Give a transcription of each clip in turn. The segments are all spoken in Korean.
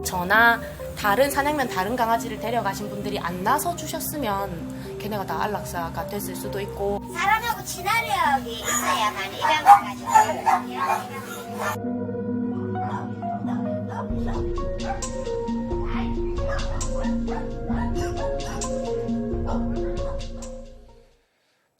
저나 다른 사냥면 다른 강아지를 데려가신 분들이 안 나서 주셨으면 걔네가 다 안락사가 됐을 수도 있고. 사람하고 친화력이 있어야만 입양을 가지고.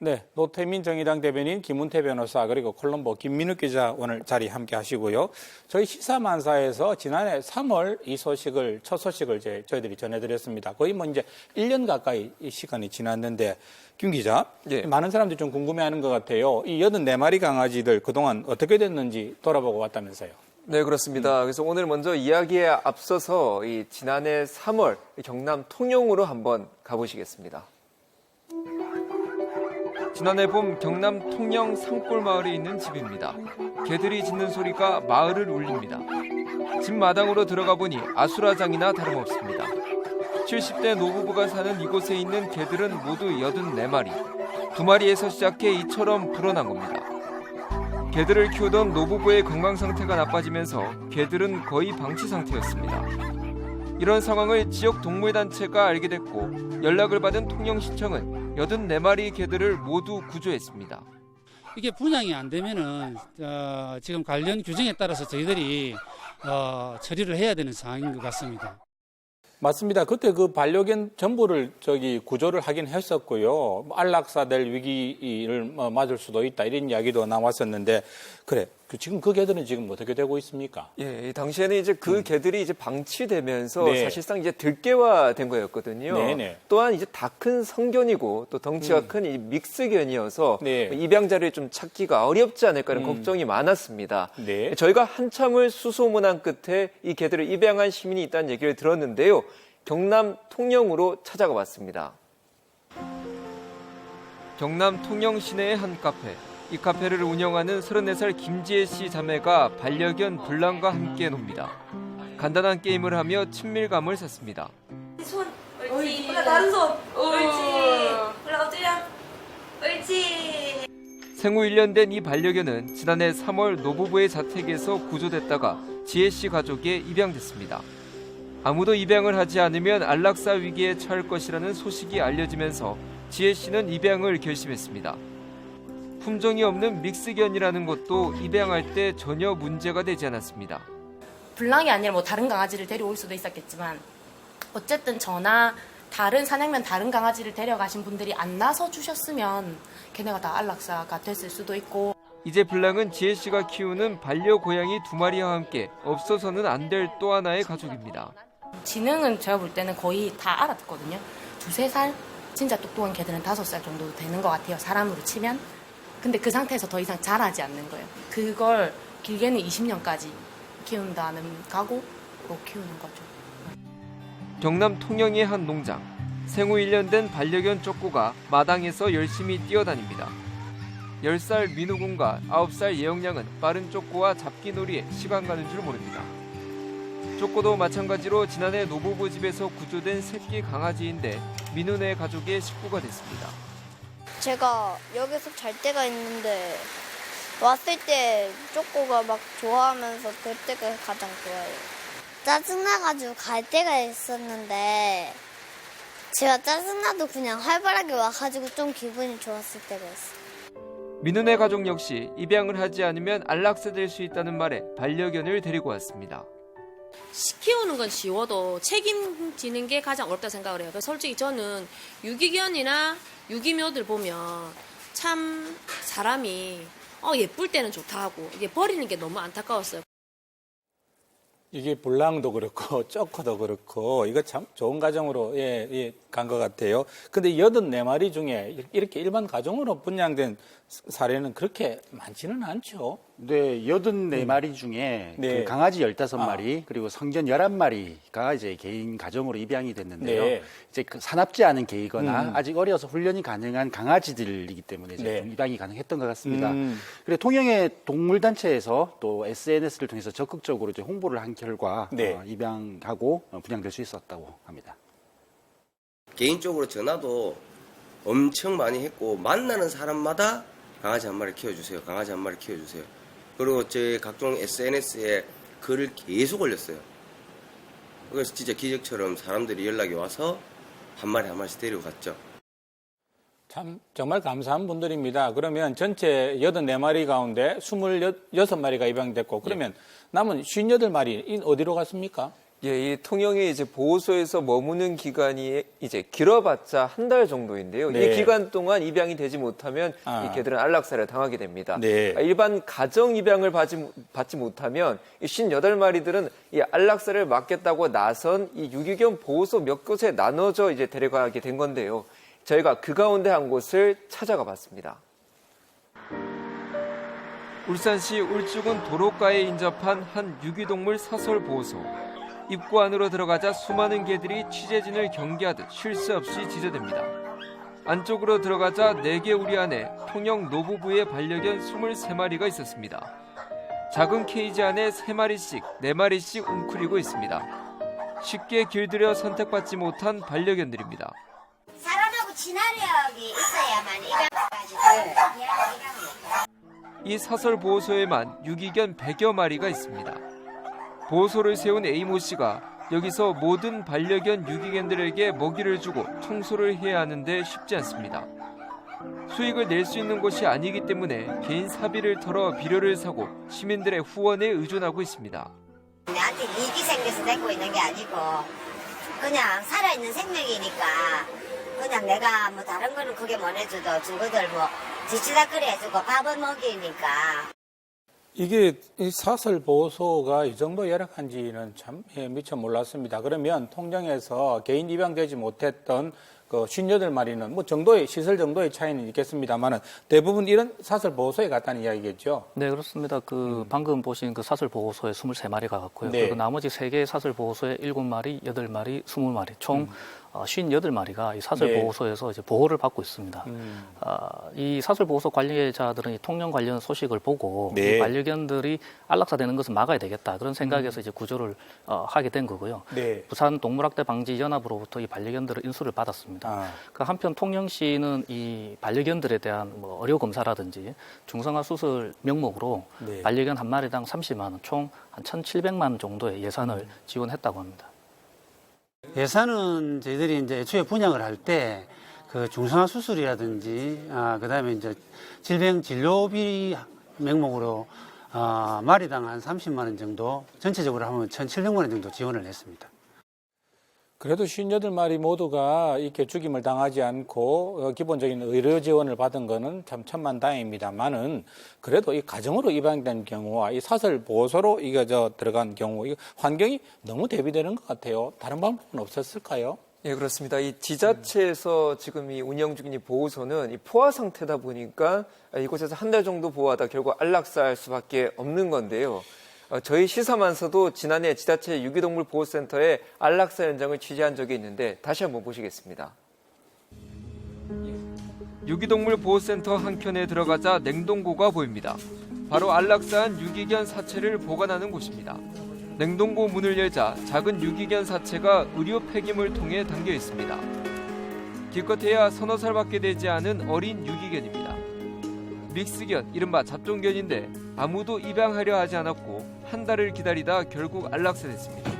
네, 노태민 정의당 대변인 김은태 변호사 그리고 콜롬보 김민욱 기자 오늘 자리 함께 하시고요. 저희 시사만사에서 지난해 3월 이 소식을 첫 소식을 저희들이 전해드렸습니다. 거의 뭐 이제 1년 가까이 시간이 지났는데 김 기자, 예. 많은 사람들이 좀 궁금해하는 것 같아요. 이 84마리 강아지들 그동안 어떻게 됐는지 돌아보고 왔다면서요. 네, 그렇습니다. 그래서 오늘 먼저 이야기에 앞서서 이 지난해 3월 경남 통영으로 한번 가보시겠습니다. 지난해 봄 경남 통영 산골 마을에 있는 집입니다. 개들이 짖는 소리가 마을을 울립니다. 집 마당으로 들어가 보니 아수라장이나 다름없습니다. 70대 노부부가 사는 이곳에 있는 개들은 모두 84마리. 2마리에서 시작해 이처럼 불어난 겁니다. 개들을 키우던 노부부의 건강 상태가 나빠지면서 개들은 거의 방치 상태였습니다. 이런 상황을 지역 동물단체가 알게 됐고 연락을 받은 통영시청은 84마리 개들을 모두 구조했습니다. 이게 분양이 안 되면은 지금 관련 규정에 따라서 저희들이 처리를 해야 되는 상황인 것 같습니다. 맞습니다. 그때 그 반려견 전부를 구조를 하긴 했었고요. 안락사 될 위기를 맞을 수도 있다 이런 이야기도 나왔었는데 그래. 지금 그 개들은 지금 어떻게 되고 있습니까? 예, 당시에는 이제 그 개들이 이제 방치되면서 네. 사실상 이제 들개화된 거였거든요. 네네. 또한 이제 다 큰 성견이고 또 덩치가 큰 이 믹스견이어서 네. 입양자를 좀 찾기가 어렵지 않을까 하는 걱정이 많았습니다. 네. 저희가 한참을 수소문한 끝에 이 개들을 입양한 시민이 있다는 얘기를 들었는데요. 경남 통영으로 찾아가 봤습니다. 경남 통영 시내의 한 카페. 이 카페를 운영하는 34살 김지혜 씨 자매가 반려견 블랑과 함께 놉니다. 간단한 게임을 하며 친밀감을 샀습니다. 손, 옳지. 블랑 다른 손, 옳지. 블랑 엎드려, 옳지. 생후 1년 된 이 반려견은 지난해 3월 노부부의 자택에서 구조됐다가 지혜 씨 가족에 입양됐습니다. 아무도 입양을 하지 않으면 안락사 위기에 처할 것이라는 소식이 알려지면서 지혜 씨는 입양을 결심했습니다. 품종이 없는 믹스견이라는 것도 입양할 때 전혀 문제가 되지 않았습니다. 블랑이 아니라 뭐 다른 강아지를 데려올 수도 있었겠지만 어쨌든 저나 다른 사냥면 다른 강아지를 데려가신 분들이 안 나서 주셨으면 걔네가 다 안락사가 됐을 수도 있고. 이제 블랑은 지혜 씨가 키우는 반려고양이 2마리와 함께 없어서는 안 될 또 하나의 가족입니다. 지능은 제가 볼 때는 거의 다 알아듣거든요. 2-3살? 진짜 똑똑한 개들은 5살 정도 되는 것 같아요. 사람으로 치면. 근데 그 상태에서 더 이상 자라지 않는 거예요. 그걸 길게는 20년까지 키운다는 각오로 키우는 거죠. 경남 통영의 한 농장. 생후 1년 된 반려견 쪼꼬가 마당에서 열심히 뛰어다닙니다. 10살 민우군과 9살 예영양은 빠른 쪼꼬와 잡기놀이에 시간 가는 줄 모릅니다. 쪼꼬도 마찬가지로 지난해 노부부 집에서 구조된 새끼 강아지인데 민우네 가족의 식구가 됐습니다. 제가 여기서 잘 때가 있는데 왔을 때 쪼꼬가 막 좋아하면서 될 때가 가장 좋아요. 짜증나가지고 갈 때가 있었는데 제가 짜증나도 그냥 활발하게 와가지고 좀 기분이 좋았을 때가 있어요. 민우네 가족 역시 입양을 하지 않으면 안락사 될 수 있다는 말에 반려견을 데리고 왔습니다. 키우는 건 쉬워도 책임지는 게 가장 어렵다 생각을 해요. 그래서 솔직히 저는 유기견이나 유기묘들 보면 참 사람이 예쁠 때는 좋다 하고 이게 버리는 게 너무 안타까웠어요. 이게 블랑도 그렇고 쪼코도 그렇고 이거 참 좋은 가정으로 간 것 같아요. 근데 84마리 중에 이렇게 일반 가정으로 분양된 사례는 그렇게 많지는 않죠. 네, 84마리 중에 네. 그 강아지 15마리 그리고 성견 11마리가 이제 개인 가정으로 입양이 됐는데요. 네. 이제 그 사납지 않은 개이거나 아직 어려서 훈련이 가능한 강아지들이기 때문에 이제 네. 좀 입양이 가능했던 것 같습니다. 그리고 통영의 동물단체에서 또 SNS를 통해서 적극적으로 이제 홍보를 한 결과 네. 입양하고 분양될 수 있었다고 합니다. 개인적으로 전화도 엄청 많이 했고 만나는 사람마다 강아지 한 마리 키워주세요. 강아지 한 마리 키워주세요. 그리고 제 각종 SNS에 글을 계속 올렸어요. 그래서 진짜 기적처럼 사람들이 연락이 와서 한 마리 한 마리씩 데려갔죠. 참 정말 감사한 분들입니다. 그러면 전체 84마리 가운데 26마리가 입양됐고 그러면 남은 58마리 어디로 갔습니까? 예, 이 통영의 이제 보호소에서 머무는 기간이 이제 길어봤자 한 달 정도인데요. 네. 이 기간 동안 입양이 되지 못하면 이 개들은 안락사를 당하게 됩니다. 네. 일반 가정 입양을 받지 못하면 이 58마리들은 이 안락사를 맡겠다고 나선 이 유기견 보호소 몇 곳에 나눠져 이제 데려가게 된 건데요. 저희가 그 가운데 한 곳을 찾아가 봤습니다. 울산시 울주군 도로가에 인접한 한 유기동물 사설 보호소. 입구 안으로 들어가자 수많은 개들이 취재진을 경계하듯 쉴 새 없이 지저댑니다. 안쪽으로 들어가자 4개 우리 안에 통영 노부부의 반려견 23마리가 있었습니다. 작은 케이지 안에 3마리씩, 4마리씩 웅크리고 있습니다. 쉽게 길들여 선택받지 못한 반려견들입니다. 사람하고 친화력이 있어야만 입양까지 이 사설 보호소에만 유기견 100여 마리가 있습니다. 보호소를 세운 A모 씨가 여기서 모든 반려견 유기견들에게 먹이를 주고 청소를 해야 하는데 쉽지 않습니다. 수익을 낼 수 있는 곳이 아니기 때문에 개인 사비를 털어 비료를 사고 시민들의 후원에 의존하고 있습니다. 나한테 이익이 생겨서 데리고 있는 게 아니고 그냥 살아있는 생명이니까 그냥 내가 뭐 다른 거는 크게 못 해줘도 친구들 뭐 지치다거리 해주고 밥은 먹이니까. 이게 이 사설 보호소가 이 정도 열악한지는 참 미처 몰랐습니다. 그러면 통영에서 개인 입양되지 못했던 그 58마리는 뭐 정도의 시설 정도의 차이는 있겠습니다만은 대부분 이런 사설 보호소에 갔다는 이야기겠죠. 네, 그렇습니다. 방금 보신 그 사설 보호소에 23마리가 갔고요. 네. 그리고 나머지 3개의 사설 보호소에 7마리, 8마리, 20마리, 총 58마리가 이 사설 네. 보호소에서 이제 보호를 받고 있습니다. 이 사설 보호소 관리자들은 이 통영 관련 소식을 보고 네. 이 반려견들이 안락사되는 것을 막아야 되겠다 그런 생각에서 이제 구조를 하게 된 거고요. 네. 부산 동물학대 방지 연합으로부터 이 반려견들을 인수를 받았습니다. 그 한편 통영시는 이 반려견들에 대한 뭐 의료 검사라든지 중성화 수술 명목으로 네. 반려견 한 마리당 30만 원, 총 한 1,700만 원 정도의 예산을 지원했다고 합니다. 예산은 저희들이 이제 애초에 분양을 할 때 그 중성화 수술이라든지 그다음에 이제 질병 진료비 명목으로 마리당 한 30만 원 정도 전체적으로 하면 1,700만 원 정도 지원을 했습니다. 그래도 58마리 모두가 이렇게 죽임을 당하지 않고 기본적인 의료 지원을 받은 거는 참 천만다행입니다만은 그래도 이 가정으로 입양된 경우와 이 사설 보호소로 이거 들어간 경우 이 환경이 너무 대비되는 것 같아요. 다른 방법은 없었을까요? 예, 그렇습니다. 이 지자체에서 지금 이 운영 중인 이 보호소는 이 포화 상태다 보니까 이곳에서 한 달 정도 보호하다 결국 안락사할 수밖에 없는 건데요. 저희 시사만서도 지난해 지자체 유기동물 보호센터에 안락사 현장을 취재한 적이 있는데 다시 한번 보시겠습니다. 유기동물 보호센터 한켠에 들어가자 냉동고가 보입니다. 바로 안락사한 유기견 사체를 보관하는 곳입니다. 냉동고 문을 열자 작은 유기견 사체가 의료 폐기물 통에 담겨 있습니다. 기껏해야 서너 살밖에 되지 않은 어린 유기견입니다. 믹스견, 이른바 잡종견인데 아무도 입양하려 하지 않았고 한 달을 기다리다 결국 안락사됐습니다.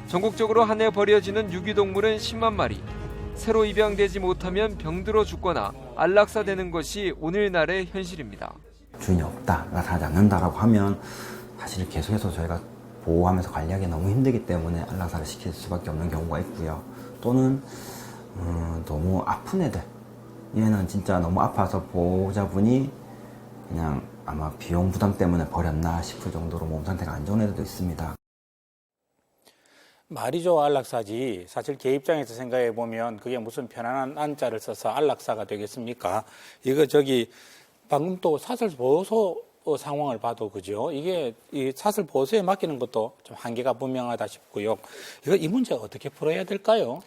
전국적으로 한 해 버려지는 유기동물은 10만 마리. 새로 입양되지 못하면 병들어 죽거나 안락사되는 것이 오늘날의 현실입니다. 주인이 없다, 나타나지 않는다라고 하면 사실 계속해서 저희가 보호하면서 관리하기 너무 힘들기 때문에 안락사를 시킬 수밖에 없는 경우가 있고요. 또는 너무 아픈 애들, 얘는 진짜 너무 아파서 보호자분이 그냥 아마 비용 부담 때문에 버렸나 싶을 정도로 몸 상태가 안 좋은 애들도 있습니다. 말이죠, 안락사지. 사실 개 입장에서 생각해 보면 그게 무슨 편안한 안자를 써서 안락사가 되겠습니까? 이거 방금 또 사설 보호소 상황을 봐도 그죠? 이게 이 사설 보호소에 맡기는 것도 좀 한계가 분명하다 싶고요. 이 문제 어떻게 풀어야 될까요?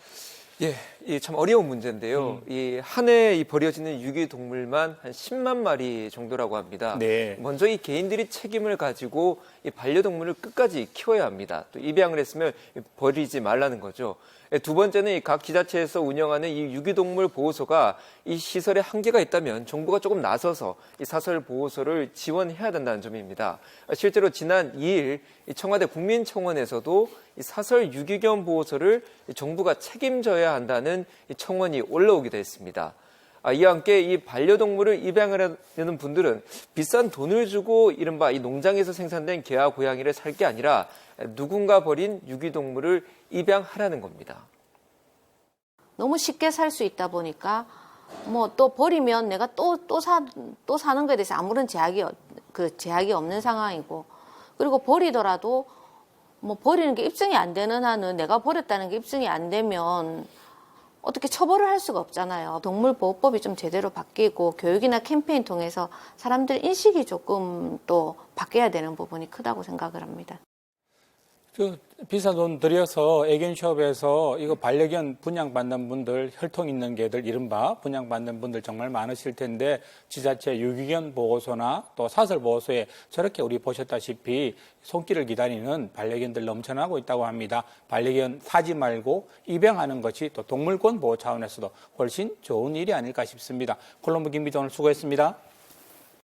예, 이 참 어려운 문제인데요. 이 한 해에 버려지는 유기동물만 한 10만 마리 정도라고 합니다. 네. 먼저 이 개인들이 책임을 가지고 이 반려동물을 끝까지 키워야 합니다. 또 입양을 했으면 버리지 말라는 거죠. 두 번째는 이 각 지자체에서 운영하는 이 유기동물 보호소가 이 시설에 한계가 있다면 정부가 조금 나서서 이 사설 보호소를 지원해야 된다는 점입니다. 실제로 지난 2일 이 청와대 국민청원에서도 이 사설 유기견 보호소를 정부가 책임져야 한다는 이 청원이 올라오기도 했습니다. 이와 함께 이 반려동물을 입양을 하는 분들은 비싼 돈을 주고 이른바 이 농장에서 생산된 개와 고양이를 살 게 아니라 누군가 버린 유기동물을 입양하라는 겁니다. 너무 쉽게 살 수 있다 보니까 뭐 또 버리면 내가 또 사는 거에 대해서 아무런 제약이 없는 상황이고, 그리고 버리더라도 뭐 버리는 게 입증이 안 되는 한은 내가 버렸다는 게 입증이 안 되면 어떻게 처벌을 할 수가 없잖아요. 동물보호법이 좀 제대로 바뀌고 교육이나 캠페인 통해서 사람들 인식이 조금 또 바뀌어야 되는 부분이 크다고 생각을 합니다. 비싼 돈 들여서 애견숍에서 이거 반려견 분양받는 분들, 혈통 있는 개들, 이른바 분양받는 분들 정말 많으실 텐데, 지자체 유기견 보호소나 또 사설 보호소에 저렇게 우리 보셨다시피 손길을 기다리는 반려견들 넘쳐나고 있다고 합니다. 반려견 사지 말고 입양하는 것이 또 동물권 보호 차원에서도 훨씬 좋은 일이 아닐까 싶습니다. 콜롬보 김비도 오늘 수고했습니다.